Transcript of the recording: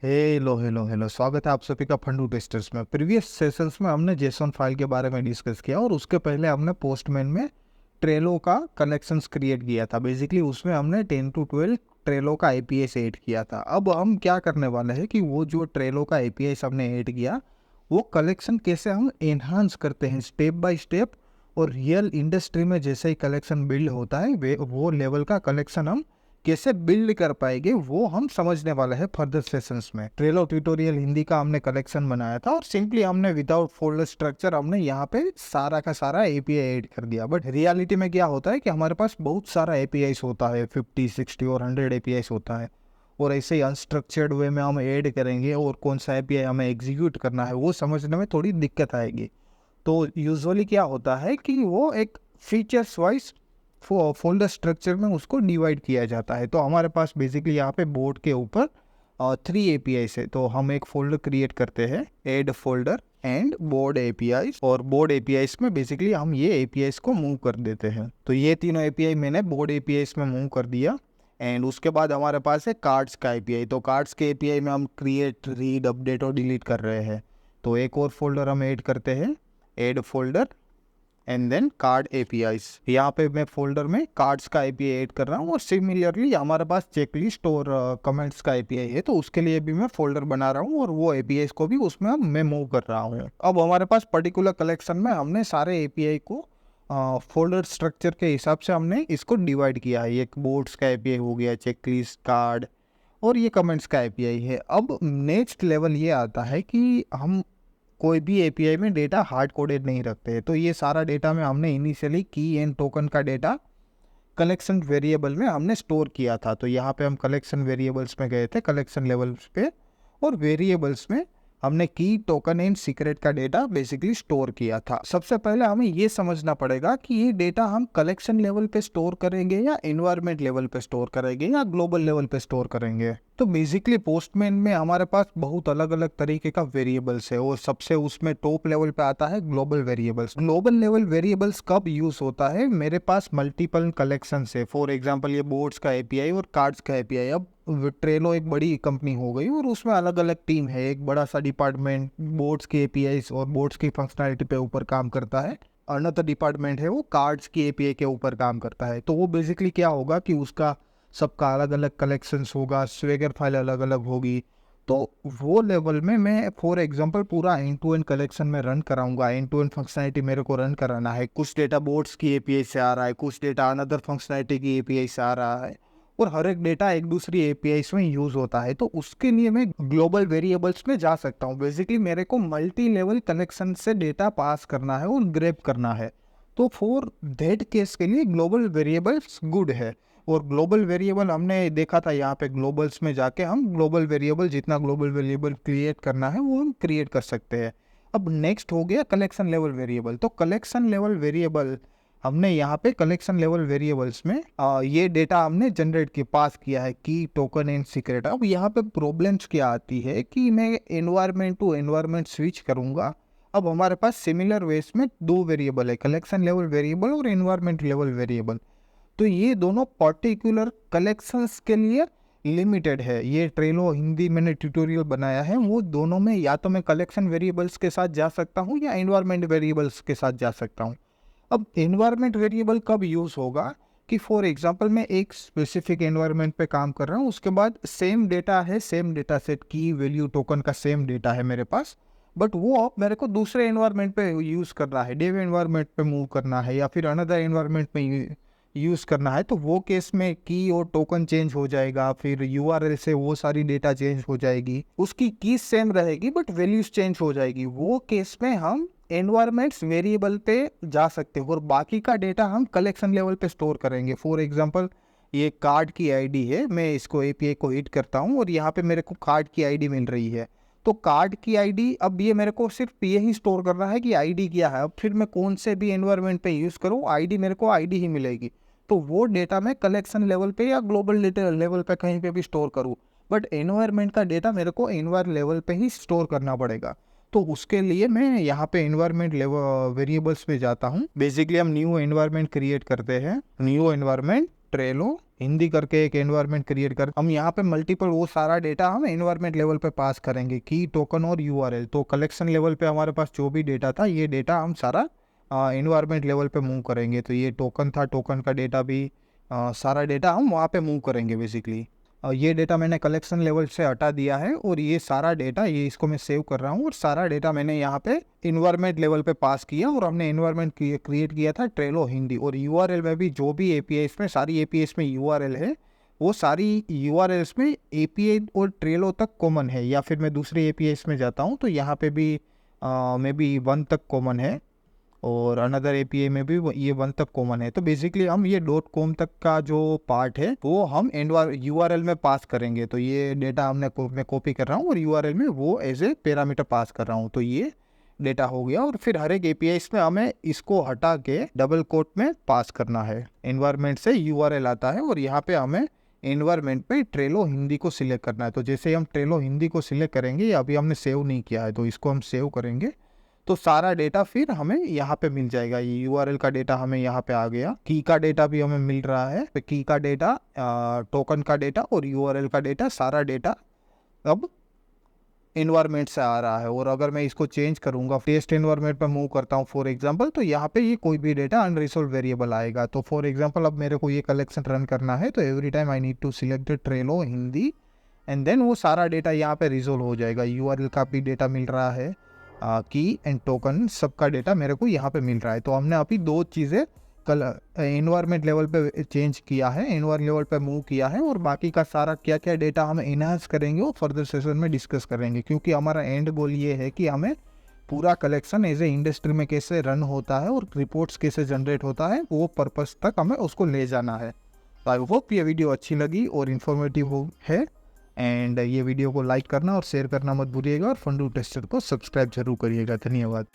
Hello hello hello, स्वागत है आप सभी का फंडू टेस्टर्स में। प्रीवियस सेशंस में हमने जेसॉन फाइल के बारे में डिस्कस किया और उसके पहले हमने पोस्टमैन में ट्रेलो का कनेक्शंस क्रिएट किया था। बेसिकली उसमें हमने 10 to 12 ट्रेलो का एपीआई ऐड किया था। अब हम क्या करने वाले हैं कि वो जो ट्रेलो का एपीआई हमने ऐड किया वो कलेक्शन कैसे हम एनहांस करते हैं स्टेप बाय स्टेप, और रियल इंडस्ट्री में जैसे ही कलेक्शन बिल्ड होता है वो लेवल का कलेक्शन हम कैसे बिल्ड कर पाएंगे वो हम समझने वाले हैं फर्दर सेशंस में। ट्रेलो ट्यूटोरियल हिंदी का हमने कलेक्शन बनाया था और सिंपली हमने विदाउट फोल्डर स्ट्रक्चर हमने यहाँ पे सारा का सारा एपीआई ऐड कर दिया। बट रियलिटी में क्या होता है कि हमारे पास बहुत सारा एपीआई होता है, 50 60 और 100 एपीआई होता है, और ऐसे ही अनस्ट्रक्चर्ड वे में हम ऐड करेंगे और कौन सा एपीआई हमें एग्जीक्यूट करना है वो समझने में थोड़ी दिक्कत आएगी। तो यूजुअली क्या होता है कि वो एक फीचर्स वाइज फोल्डर स्ट्रक्चर में उसको डिवाइड किया जाता है। तो हमारे पास बेसिकली यहाँ पे बोर्ड के ऊपर 3 एपीआई है, तो हम एक फोल्डर क्रिएट करते हैं, add folder and board API, और बोर्ड एपीआई में बेसिकली हम ये एपीआई को मूव कर देते हैं। तो ये तीनों एपीआई मैंने बोर्ड एपीआई में मूव कर दिया। एंड उसके बाद हमारे पास है कार्ड्स का एपीआई। तो कार्ड्स के एपीआई में हम क्रिएट, रीड, अपडेट और डिलीट कर रहे हैं। तो एक और फोल्डर हम ऐड करते हैं, add folder and then card APIs. यहाँ पे मैं फोल्डर में कार्ड्स का एपीआई ऐड कर रहा हूँ, और सिमिलरली हमारे पास चेकलिस्ट और कमेंट्स का एपीआई है, तो उसके लिए भी मैं फोल्डर बना रहा हूँ और वो एपीआईज को भी उसमें मैं मूव कर रहा हूँ। अब हमारे पास पर्टिकुलर कलेक्शन में हमने सारे एपीआई को फोल्डर स्ट्रक्चर के हिसाब से हमने इसको डिवाइड किया है। एक बोर्ड्स का एपीआई हो गया, चेकलिस्ट, कार्ड, और ये कमेंट्स का एपीआई है। अब नेक्स्ट लेवल ये आता है कि हम कोई भी एपीआई में डेटा हार्ड कोडेड नहीं रखते हैं। तो ये सारा डेटा में हमने इनिशियली की एंड टोकन का डेटा कलेक्शन वेरिएबल में हमने स्टोर किया था। तो यहाँ पे हम कलेक्शन वेरिएबल्स में गए थे, कलेक्शन लेवल्स पे, और वेरिएबल्स में हमने की, टोकन एंड सीक्रेट का डेटा बेसिकली स्टोर किया था। सबसे पहले हमें ये समझना पड़ेगा कि ये डेटा हम कलेक्शन लेवल पे स्टोर करेंगे या एनवायरनमेंट लेवल पे स्टोर करेंगे या ग्लोबल लेवल पे स्टोर करेंगे। तो बेसिकली पोस्टमैन में हमारे पास बहुत अलग अलग तरीके का वेरिएबल्स है, और सबसे उसमें टॉप लेवल पे आता है global variables. Global level variables कब यूज होता है? मेरे पास मल्टीपल कलेक्शन है, फॉर एग्जांपल ये बोर्ड्स का एपीआई और कार्ड्स का एपीआई। अब ट्रेलो एक बड़ी कंपनी हो गई और उसमें अलग अलग टीम है, एक बड़ा सा डिपार्टमेंट बोर्ड्स के एपीआई और बोर्ड्स की फंक्शनैलिटी पे ऊपर काम करता है, अनदर डिपार्टमेंट है वो कार्ड्स की एपीआई के ऊपर काम करता है। तो वो बेसिकली क्या होगा कि उसका सबका अलग अलग कलेक्शंस होगा, स्वेगर फाइल अलग अलग होगी। तो वो लेवल में मैं फॉर एग्जांपल पूरा एंड टू एंड कलेक्शन में रन कराऊंगा, एंड टू एंड फंक्शनैलिटी मेरे को रन कराना है। कुछ डेटा बोर्ड्स की एपीआई से आ रहा है, कुछ डेटा अनदर फंक्शनैलिटी की एपीआई से आ रहा है, और हर एक डेटा एक दूसरी एपीआई में यूज होता है। तो उसके लिए मैं ग्लोबल वेरिएबल्स में जा सकता हूँ। बेसिकली मेरे को मल्टी लेवल कनेक्शन से डेटा पास करना है और ग्रैब करना है। तो फॉर दैट केस के लिए ग्लोबल वेरिएबल्स गुड है। और ग्लोबल वेरिएबल हमने देखा था, यहाँ पे ग्लोबल्स में जाके हम ग्लोबल वेरिएबल, जितना ग्लोबल वेरिएबल क्रिएट करना है वो हम क्रिएट कर सकते हैं। अब नेक्स्ट हो गया कलेक्शन लेवल वेरिएबल। तो कलेक्शन लेवल वेरिएबल हमने यहाँ पे कलेक्शन लेवल वेरिएबल्स में ये डेटा हमने जनरेट के पास किया है, की, टोकन एंड सीक्रेट। अब यहाँ पे प्रॉब्लम्स क्या आती है कि मैं एनवायरनमेंट टू एनवायरनमेंट स्विच करूँगा। अब हमारे पास सिमिलर वेज में दो वेरिएबल है, कलेक्शन लेवल वेरिएबल और एनवायरनमेंट लेवल वेरिएबल। तो ये दोनों पर्टिकुलर कलेक्शंस के लिए लिमिटेड है। ये ट्रेलो हिंदी मैंने ट्यूटोरियल बनाया है, वो दोनों में या तो मैं कलेक्शन वेरिएबल्स के साथ जा सकता हूँ या एनवायरनमेंट वेरिएबल्स के साथ जा सकता हूँ। अब एनवायरनमेंट वेरिएबल कब यूज़ होगा कि फॉर एग्जांपल मैं एक स्पेसिफिक एनवायरनमेंट पे काम कर रहा हूँ, उसके बाद सेम डेटा है, सेम डेटा सेट, की, वैल्यू, टोकन का सेम डेटा है मेरे पास, बट वो मेरे को दूसरे एनवायरनमेंट पे यूज़ करना है, डेव एनवायरनमेंट पे मूव करना है या फिर अनदर एनवायरनमेंट में यूज़ करना है। तो वो केस में की और टोकन चेंज हो जाएगा, फिर यूआरएल से वो सारी डेटा चेंज हो जाएगी, उसकी की सेम रहेगी बट वैल्यूज चेंज हो जाएगी। वो केस में हम एनवायरमेंट्स वेरिएबल पे जा सकते हैं और बाकी का डेटा हम कलेक्शन लेवल पे स्टोर करेंगे। फॉर एग्जांपल ये कार्ड की आईडी है, मैं इसको एपीआई को हिट करता हूँ और यहाँ पे मेरे को कार्ड की आईडी मिल रही है। तो कार्ड की आईडी, अब ये मेरे को सिर्फ ये ही स्टोर करना है कि आईडी क्या है। अब फिर मैं कौन से भी एनवायरनमेंट पे यूज़ करूँ, आईडी मेरे को आईडी ही मिलेगी। तो वो डेटा मैं कलेक्शन लेवल पे या ग्लोबल डेटा लेवल पे कहीं पे भी स्टोर करूँ, बट एनवायरनमेंट का डेटा मेरे को एनवायर लेवल पे ही स्टोर करना पड़ेगा। तो उसके लिए मैं यहाँ पे एनवायरनमेंट लेवल वेरिएबल्स पे जाता हूँ। बेसिकली हम न्यू एनवायरनमेंट क्रिएट करते हैं, न्यू एनवायरनमेंट ट्रेलो हिंदी करके एक एनवायरनमेंट क्रिएट कर हम यहाँ पे मल्टीपल वो सारा डेटा हम एनवायरनमेंट लेवल पे पास करेंगे, की, टोकन और यूआरएल। तो कलेक्शन लेवल पे हमारे पास जो भी डेटा था, ये डेटा हम सारा एनवायरनमेंट लेवल पे मूव करेंगे। तो ये टोकन था, टोकन का डेटा भी सारा डेटा हम वहाँ पे मूव करेंगे बेसिकली। ये डेटा मैंने कलेक्शन लेवल से हटा दिया है और ये सारा डेटा, ये इसको मैं सेव कर रहा हूँ और सारा डेटा मैंने यहाँ पे इन्वायरमेंट लेवल पे पास किया और हमने इन्वायरमेंट क्रिएट किया था ट्रेलो हिंदी। और यूआरएल में भी जो भी एपीआईस में, सारी एपीआईस में यूआरएल है, वो सारी यूआरएल्स में एपीआई और ट्रेलो तक कॉमन है। या फिर मैं दूसरे एपीआईस में जाता हूँ तो यहाँ पे भी मे बी 1 तक कॉमन है और अनदर एपीआई में भी ये 1 तक कॉमन है। तो बेसिकली हम ये .com तक का जो पार्ट है वो हम यूआरएल में पास करेंगे। तो ये डेटा मैं कॉपी कर रहा हूँ और यूआरएल में वो एज ए पैरामीटर पास कर रहा हूँ। तो ये डेटा हो गया और फिर हर एक एपीआई में हमें इसको हटा के डबल कोट में पास करना है। एनवायरनमेंट से यूआरएल आता है और यहाँ पे हमें एनवायरनमेंट पे ट्रेलो हिंदी को सिलेक्ट करना है। तो जैसे हम ट्रेलो हिंदी को सिलेक्ट करेंगे, अभी हमने सेव नहीं किया है तो इसको हम सेव करेंगे, तो सारा डेटा फिर हमें यहाँ पे मिल जाएगा। ये यूआरएल का डेटा हमें यहाँ पे आ गया, की का डेटा भी हमें मिल रहा है, तो की का डेटा, टोकन का डेटा और यूआरएल का डेटा, सारा डेटा अब एनवायरनमेंट से आ रहा है। और अगर मैं इसको चेंज करूंगा, टेस्ट एनवायरनमेंट पर मूव करता हूँ फॉर एग्जांपल, तो यहाँ पे ये कोई भी डेटा अनरिजॉल्व वेरिएबल आएगा। तो फॉर एग्जांपल अब मेरे को ये कलेक्शन रन करना है, तो every time I need to select Trello Hindi and then वो सारा डेटा यहाँ पे रिजोल्व हो जाएगा। यूआरएल का भी डेटा मिल रहा है, की एंड टोकन सबका डेटा मेरे को यहाँ पे मिल रहा है। तो हमने अभी 2 चीज़ें कल एनवायरनमेंट लेवल पे चेंज किया है, एनवायरनमेंट लेवल पे मूव किया है, और बाकी का सारा क्या क्या डेटा हम इनहांस करेंगे वो फर्दर सेशन में डिस्कस करेंगे। क्योंकि हमारा एंड गोल ये है कि हमें पूरा कलेक्शन एज ए इंडस्ट्री में कैसे रन होता है और रिपोर्ट्स कैसे जनरेट होता है, वो पर्पस तक हमें उसको ले जाना है। तो आई होप ये वीडियो अच्छी लगी और इन्फॉर्मेटिव है, एंड ये वीडियो को लाइक करना और शेयर करना मत भूलिएगा और फंडू टेस्टर को सब्सक्राइब जरूर करिएगा। धन्यवाद।